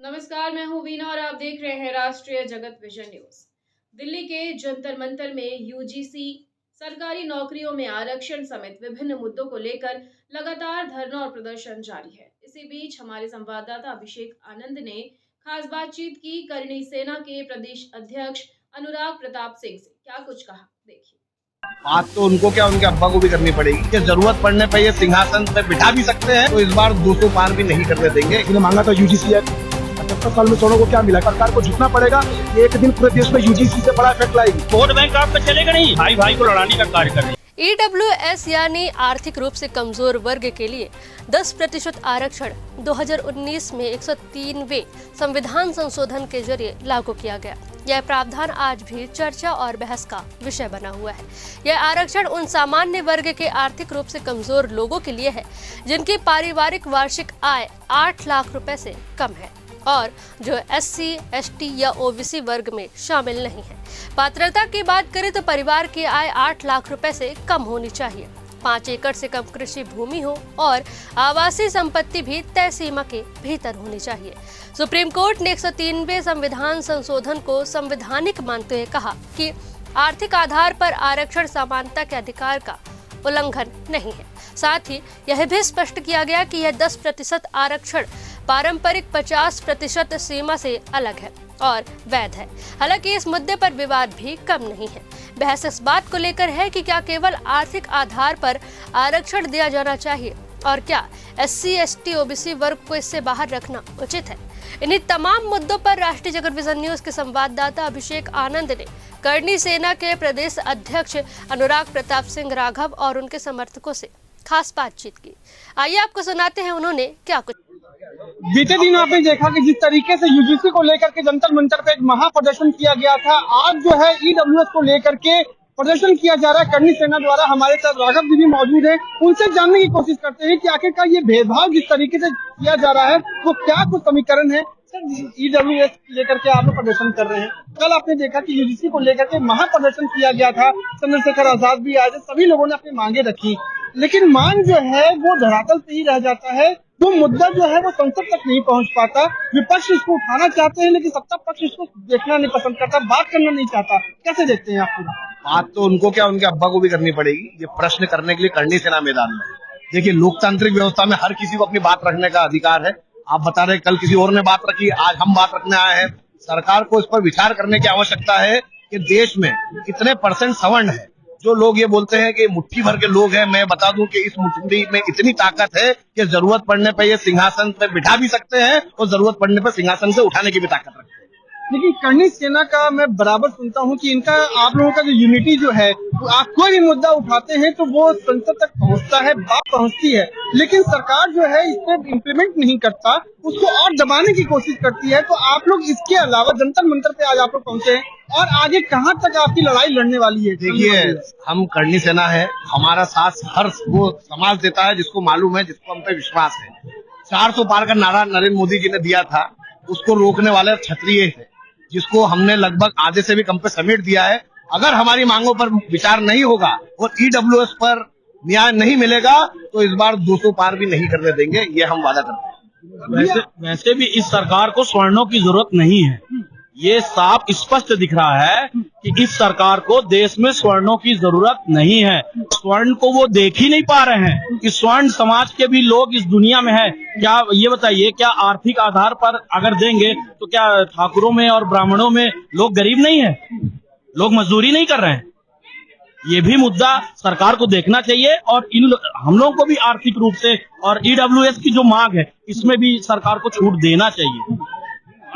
नमस्कार, मैं हूं वीना और आप देख रहे हैं राष्ट्रीय जगत विजन न्यूज। दिल्ली के जंतर मंतर में यूजीसी सरकारी नौकरियों में आरक्षण समेत विभिन्न मुद्दों को लेकर लगातार धरना और प्रदर्शन जारी है। इसी बीच हमारे संवाददाता अभिषेक आनंद ने खास बातचीत की करणी सेना के प्रदेश अध्यक्ष अनुराग प्रताप सिंह से। क्या कुछ कहा, देखिए। बात तो उनको क्या, उनके अब्बा को भी करनी पड़ेगी कि जरूरत पड़ने पर ये सिंहासन पे बिठा भी सकते हैं, तो इस बार 200 पार भी नहीं करने देंगे। इन्हें मांगा था यूजीसी है, 75 साल में चुनाव को क्या मिला? सरकार को झुकना पड़ेगा। एक दिन पूरे देश में यूजीसी से बड़ा इफेक्ट लाएगी। वोट बैंक आप पे चलेगा नहीं, भाई भाई को लड़ाने का कार्य कर रहे हैं। EWS यानी आर्थिक रूप से कमजोर वर्ग के लिए 10% आरक्षण 2019 में 103वें संविधान संशोधन के जरिए लागू किया गया। यह प्रावधान आज भी चर्चा और बहस का विषय बना हुआ है। यह आरक्षण उन सामान्य वर्ग के आर्थिक रूप से कमजोर लोगों के लिए है जिनकी पारिवारिक वार्षिक आय 8 लाख रुपए से कम है और जो SC, ST या OBC वर्ग में शामिल नहीं है। पात्रता की बात करें तो परिवार की आय 8 लाख रुपए से कम होनी चाहिए, 5 एकड़ से कम कृषि भूमि हो और आवासीय संपत्ति भी तय सीमा के भीतर होनी चाहिए। सुप्रीम कोर्ट ने 103वें संविधान संशोधन को संवैधानिक मानते हुए कहा कि आर्थिक आधार पर आरक्षण समानता के अधिकार का उल्लंघन नहीं है। साथ ही यह भी स्पष्ट किया गया कि यह 10% आरक्षण पारंपरिक 50% सीमा से अलग है और वैध है। हालांकि इस मुद्दे पर विवाद भी कम नहीं है। बहस इस बात को लेकर है कि क्या केवल आर्थिक आधार पर आरक्षण दिया जाना चाहिए और क्या SC, ST, OBC वर्ग को इससे बाहर रखना उचित है। इन्हीं तमाम मुद्दों पर राष्ट्रीय जगत विजन न्यूज के संवाददाता अभिषेक आनंद ने करणी सेना के प्रदेश अध्यक्ष अनुराग प्रताप सिंह राघव और उनके समर्थकों से खास बातचीत की। आइए आपको सुनाते हैं उन्होंने क्या कुछ। बीते दिन आपने देखा कि जिस तरीके से यूजीसी को लेकर के जंतर मंतर पे एक महाप्रदर्शन किया गया था, आज जो है EWS को लेकर के प्रदर्शन किया जा रहा है करणी सेना द्वारा। हमारे साथ राघव जी भी मौजूद है, उनसे जानने की कोशिश करते हैं कि आखिरकार ये भेदभाव जिस तरीके से किया जा रहा है वो क्या कुछ समीकरण है। EWS लेकर के आप लोग प्रदर्शन कर रहे हैं। कल आपने देखा कि यूजीसी को लेकर के महाप्रदर्शन किया गया था, चंद्रशेखर आजाद भी आए थे, सभी लोगों ने अपनी मांगे रखी, लेकिन मांग जो है वो धरातल पे ही रह जाता है। वो मुद्दा जो है वो संसद तक नहीं पहुंच पाता। विपक्ष इसको उठाना चाहते हैं लेकिन सत्ता पक्ष इसको देखना नहीं पसंद करता, बात करना नहीं चाहता। कैसे देखते हैं आप? बात तो उनको क्या, उनके अब्बा को भी करनी पड़ेगी। ये प्रश्न करने के लिए करणी सेना मैदान में। देखिए, लोकतांत्रिक व्यवस्था में हर किसी को अपनी बात रखने का अधिकार है। आप बता रहे कल किसी और ने बात रखी, आज हम बात रखने आए हैं। सरकार को इस पर विचार करने की आवश्यकता है कि देश में कितने % सवर्ण है। जो लोग ये बोलते हैं कि मुट्ठी भर के लोग हैं, मैं बता दूं कि इस मुट्ठी में इतनी ताकत है कि जरूरत पड़ने पर ये सिंहासन पर बिठा भी सकते हैं और जरूरत पड़ने पर सिंहासन से उठाने की भी ताकत रखते हैं। लेकिन करणी सेना का मैं बराबर सुनता हूं कि इनका, आप लोगों का जो यूनिटी जो है, आप कोई भी मुद्दा उठाते हैं तो वो संसद तक पहुंचता है, बात पहुंचती है, लेकिन सरकार जो है इस पर इम्प्लीमेंट नहीं करता, उसको और दबाने की कोशिश करती है। तो आप लोग इसके अलावा जंतर मंतर पे आज आप लोग पहुंचे हैं और आगे कहाँ तक आपकी लड़ाई लड़ने वाली है? देखिए, हम करणी सेना है, हमारा साथ हर वो समाज देता है जिसको मालूम है, जिसको हम पे विश्वास है। 400 पार का नारा नरेंद्र मोदी जी ने दिया था, उसको रोकने वाले क्षत्रिय थे, जिसको हमने लगभग आधे से भी कम पे समेट दिया है। अगर हमारी मांगों पर विचार नहीं होगा और EWS पर न्याय नहीं मिलेगा तो इस बार 200 पार भी नहीं करने देंगे, ये हम वादा करते हैं। वैसे भी इस सरकार को स्वर्णों की जरूरत नहीं है। ये साफ स्पष्ट दिख रहा है कि इस सरकार को देश में स्वर्णों की जरूरत नहीं है। स्वर्ण को वो देख ही नहीं पा रहे हैं कि स्वर्ण समाज के भी लोग इस दुनिया में है। क्या ये बताइए, क्या आर्थिक आधार पर अगर देंगे तो क्या ठाकुरों में और ब्राह्मणों में लोग गरीब नहीं है? लोग मजदूरी नहीं कर रहे हैं? ये भी मुद्दा सरकार को देखना चाहिए और हम लोगों को भी आर्थिक रूप से और EWS की जो मांग है इसमें भी सरकार को छूट देना चाहिए।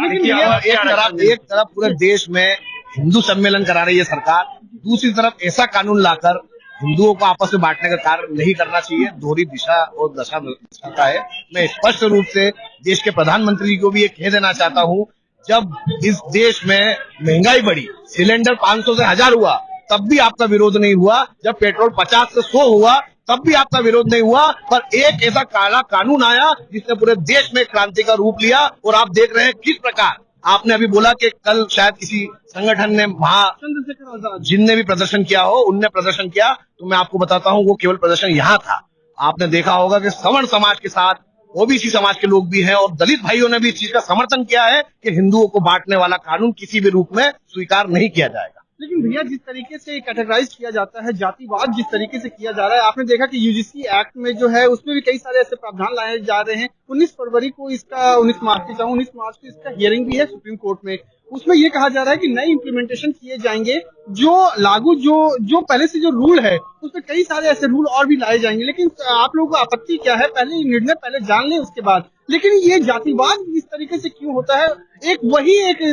एक तरफ पूरे देश में हिंदू सम्मेलन करा रही है सरकार, दूसरी तरफ ऐसा कानून लाकर हिंदुओं को आपस में बांटने का कार्य नहीं करना चाहिए। दोहरी दिशा और दशा दर्शाता है। मैं स्पष्ट रूप से देश के प्रधानमंत्री को भी ये कह देना चाहता हूँ, जब इस देश में महंगाई बढ़ी, सिलेंडर 500 से 1000 हुआ, तब भी आपका विरोध नहीं हुआ। जब पेट्रोल 50 से 100 हुआ, तब भी आपका विरोध नहीं हुआ। पर एक ऐसा काला कानून आया जिसने पूरे देश में क्रांति का रूप लिया और आप देख रहे हैं किस प्रकार। आपने अभी बोला कि कल शायद किसी संगठन ने जिनने भी प्रदर्शन किया हो, उनने प्रदर्शन किया, तो मैं आपको बताता हूँ वो केवल प्रदर्शन यहाँ था। आपने देखा होगा कि सवर्ण समाज के साथ ओबीसी समाज के लोग भी हैं और दलित भाइयों ने भी इस चीज का समर्थन किया है कि हिंदुओं को बांटने वाला कानून किसी भी रूप में स्वीकार नहीं किया जाएगा। लेकिन भैया जिस तरीके से कैटेगराइज किया जाता है, जातिवाद जिस तरीके से किया जा रहा है, आपने देखा कि यूजीसी एक्ट में जो है उसमें भी कई सारे ऐसे प्रावधान लाए जा रहे हैं। 19 फरवरी को इसका 19 मार्च को इसका हियरिंग भी है सुप्रीम कोर्ट में। उसमें ये कहा जा रहा है कि नए इम्प्लीमेंटेशन किए जाएंगे, जो पहले से जो रूल है उसमें कई सारे ऐसे रूल और भी लाए जाएंगे। लेकिन आप लोगों को आपत्ति क्या है, पहले निर्णय पहले जान लें उसके बाद। लेकिन ये जातिवाद इस तरीके से क्यों होता है? एक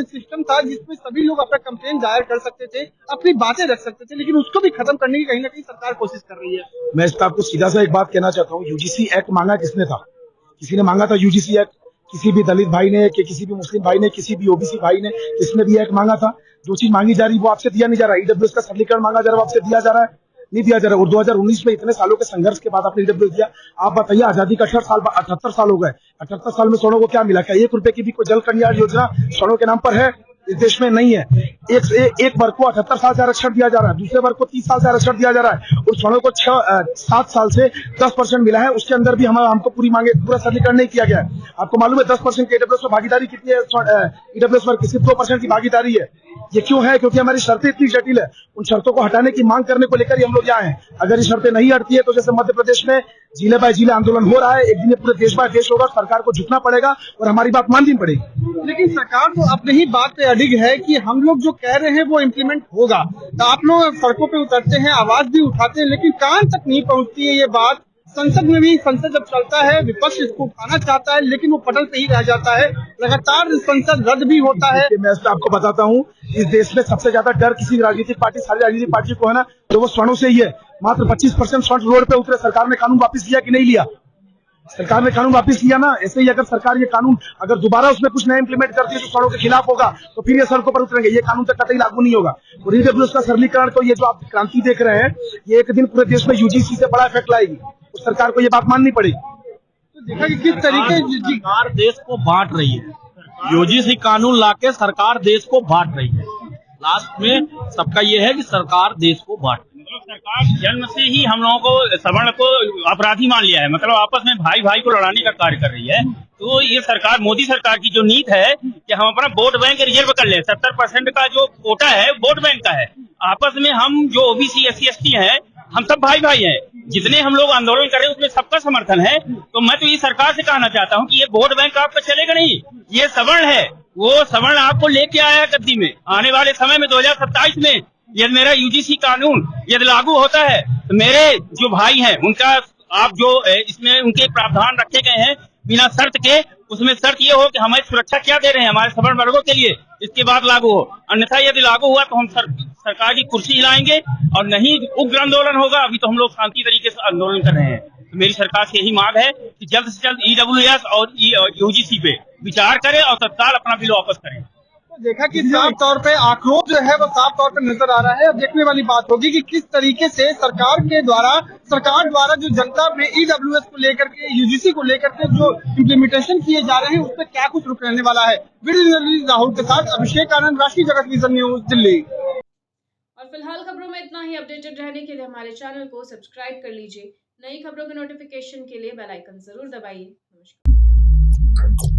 सिस्टम था जिसमें सभी लोग अपना कंप्लेंट दायर कर सकते थे, अपनी बातें रख सकते थे, लेकिन उसको भी खत्म करने की कहीं ना कहीं सरकार कोशिश कर रही है। मैं इस पर आपको सीधा सा एक बात कहना चाहता हूँ, यूजीसी एक्ट मांगा किसने था? किसी ने मांगा था यूजीसी एक्ट? किसी भी दलित भाई ने, कि किसी भी मुस्लिम भाई ने, किसी भी ओबीसी भाई ने, किसने भी एक्ट मांगा था? जो चीज मांगी जा रही वो आपसे दिया नहीं जा रहा। ईडब्ल्यूएस का सरलीकरण मांगा जा रहा है, वो आपसे दिया जा रहा है? नहीं दिया जा रहा। और 2019 में इतने सालों के संघर्ष के बाद आपने ईडब्ल्यूएस दिया। आप बताइए, आजादी का 78 साल हो गए। 78 साल में सवर्णों को क्या मिला? क्या 1 रुपए की भी कोई जल कल्याण योजना सवर्णों के नाम पर है? इस देश में नहीं है। एक वर्ग को 78 साल से आरक्षण दिया जा रहा है, दूसरे वर्ग को 30 साल से आरक्षण दिया जा रहा है, और सवर्णों को 7 साल से 10% मिला है। उसके अंदर भी हमको पूरा सरलीकरण नहीं किया गया है। आपको मालूम है 10% की ईडब्ल्यूएस में भागीदारी कितनी है? ईडब्ल्यूएस वर्ग की सिर्फ 2% की भागीदारी है। ये क्यों है? क्योंकि हमारी शर्तें इतनी जटिल है। उन शर्तों को हटाने की मांग करने को लेकर हम लोग यहाँ हैं। अगर ये शर्तें नहीं हटती है तो जैसे मध्य प्रदेश में जिले बाय जिले आंदोलन हो रहा है, एक दिन पूरे देश बाय देश होगा, सरकार को झुकना पड़ेगा और हमारी बात माननी पड़ेगी। लेकिन सरकार तो अपने ही बात पे अडिग है कि हम लोग जो कह रहे हैं वो इम्प्लीमेंट होगा। तो आप लोग सड़कों पे उतरते हैं, आवाज भी उठाते हैं, लेकिन कान तक नहीं पहुंचती है ये बात। संसद में भी, संसद जब चलता है, विपक्ष इसको उठाना चाहता है, लेकिन वो पटल पे ही रह जाता है। लगातार संसद रद्द भी होता है। मैं आपको बताता हूँ, इस देश में सबसे ज्यादा डर किसी राजनीतिक पार्टी, सारी राजनीतिक पार्टी को है ना, तो वो सवर्णों से ही है। मात्र 25% स्वर्ण रोड पे उतरे। सरकार ने कानून वापस लिया कि नहीं लिया? सरकार ने कानून वापस लिया ना। ऐसे ही अगर सरकार ये कानून अगर दोबारा उसमें कुछ नया इंप्लीमेंट करती है जो सड़कों के खिलाफ होगा, तो फिर ये सड़कों पर उतरेंगे। ये कानून तक कतई लागू नहीं होगा। और ईडब्ल्यूएस का सरलीकरण को, ये जो आप क्रांति देख रहे हैं, ये एक दिन पूरे देश में यूजीसी से बड़ा इफेक्ट लाएगी। तो सरकार को ये बात माननी पड़ेगी। तो देखा कि किस तरीके सरकार देश को बांट रही है। यूजीसी कानून लाके सरकार देश को बांट रही है। लास्ट में सबका ये है कि सरकार देश को बांट रही है। सरकार जन्म से ही हम लोगों को, सवर्ण को अपराधी मान लिया है। मतलब आपस में भाई भाई को लड़ाने का कार्य कर रही है। तो ये सरकार, मोदी सरकार की जो नीति है कि हम अपना वोट बैंक रिजर्व कर ले, 70% का जो कोटा है वोट बैंक का है। आपस में हम जो ओबीसी SC ST हैं, हम सब भाई भाई हैं। जितने हम लोग आंदोलन कर रहे हैं उसमें सबका समर्थन है। तो मैं तो ये सरकार से कहना चाहता हूँ कि ये वोट बैंक आपका चलेगा नहीं। ये सवर्ण है, वो सवर्ण आपको लेके आया गद्दी में। आने वाले समय में 2027 में यदि मेरा यूजीसी कानून यदि लागू होता है तो मेरे जो भाई हैं उनका, आप जो इसमें उनके प्रावधान रखे गए हैं बिना शर्त के, उसमें शर्त ये हो कि हमें सुरक्षा क्या दे रहे हैं हमारे सवर्ण वर्गों के लिए, इसके बाद लागू हो। अन्यथा यदि लागू हुआ तो हम सरकार की कुर्सी हिलाएंगे और नहीं उग्र आंदोलन होगा। अभी तो हम लोग शांति तरीके से आंदोलन कर रहे हैं। तो मेरी सरकार से यही मांग है कि जल्द से जल्द ईडब्ल्यूएस और यूजीसी पे विचार करें और तत्काल अपना बिल वापस करें। देखा कि साफ तौर पे आक्रोश जो है वो साफ तौर पे नजर आ रहा है। अब देखने वाली बात होगी कि किस तरीके से सरकार द्वारा जो जनता में ईडब्ल्यूएस को लेकर के, यूजीसी को लेकर के जो इम्प्लीमेंटेशन किए जा रहे हैं उस पर क्या कुछ रुख रहने वाला है। वीडियो जर्नलिस्ट राहुल के साथ अभिषेक आनंद, राष्ट्रीय जगत विजन न्यूज, दिल्ली। और फिलहाल खबरों में इतना ही। अपडेटेड रहने के लिए हमारे चैनल को सब्सक्राइब कर लीजिए। नई खबरों के नोटिफिकेशन के लिए बेल आइकन जरूर दबाइए। नमस्कार।